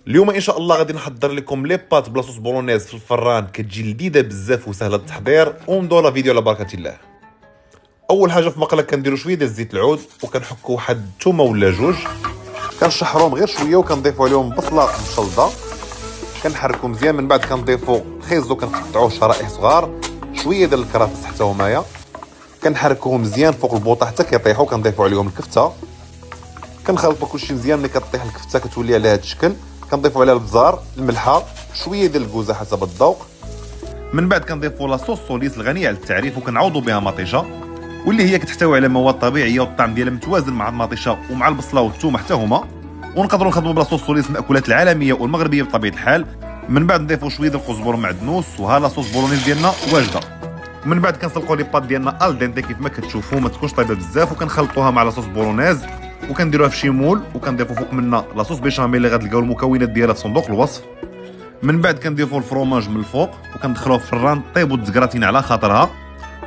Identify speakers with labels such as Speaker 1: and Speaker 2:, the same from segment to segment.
Speaker 1: اليوم ان شاء الله غادي نحضر لكم لي بات بلا صوص بولونيز في الفران، كتجي لذيذه بزاف وسهله التحضير. ونبداو لا فيديو على بركه الله. اول حاجه في مقله كنديروا شويه ديال زيت العود وكنحكوا واحد الثومه ولا جوج، كنشحروهم غير شويه وكنضيفوا عليهم بصله مشلضه، كنحركوا مزيان. من بعد كنضيفوا خيزو كنقطعوه شرائح صغار، شويه ديال الكرافس حتى همايا كنحركوهم مزيان فوق البوطه حتى كيطيحوا. كنضيفوا عليهم الكفته، كنخلطوا كلشي مزيان. ملي كطيح الكفته كتولي على هذا الشكل، كنضيفوا عليها البزار، الملحه، شويه ديال الكوزه حسب الذوق. من بعد كنضيفوا لاصوص سوليس الغنيه على التعريف وكنعوضوا بها مطيشه، واللي هي كتحتوي على مواد طبيعيه والطعم ديالها متوازن مع المطيشه ومع البصله والثوم حتى هما. ونقدروا نخدموا بلاصوص سوليس من المأكولات العالميه والمغربيه بطبيعه الحال. من بعد نضيفوا شويه ديال القزبر معدنوس، وها لاصوص بولونيز ديالنا واجده. ومن بعد كنسلقوا لي بات ديالنا الدنتي كيف ما كتشوفوا، ما تكونش طايبه بزاف، وكنخلطوها مع لاصوص بولونيز وكنديروها في شي مول، وكنضيفوا فوق منها لاصوص بيشاميل اللي غتلقاو المكونات ديالها في صندوق الوصف. من بعد كنضيفوا الفروماج من الفوق وكندخلوه في الفران طيبوا الزكراتين على خاطرها.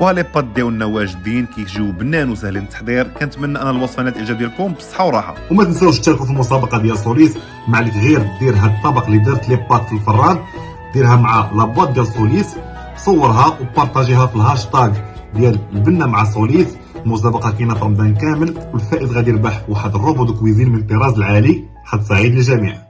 Speaker 1: وها لي بات ديالنا واجدين كيجيو بنان وسهلين التحضير. كنتمنى انا الوصفه نالت الاعجاب ديالكم بالصحه والراحه.
Speaker 2: وما تنساوش تشاركوا في المسابقه ديال سوليس. ما عليك غير دير هاد الطبق اللي درت لي بات في الفران، ديرها مع لابواط ديال سوليس، صورها وبارطاجيها في الهاشتاغ ديال البنه مع سوليس. المسابقه كاينه في رمضان كامل، والفائز غادي يربح واحد الروبو دو كويزين من طراز العالي. حظ سعيد للجميع.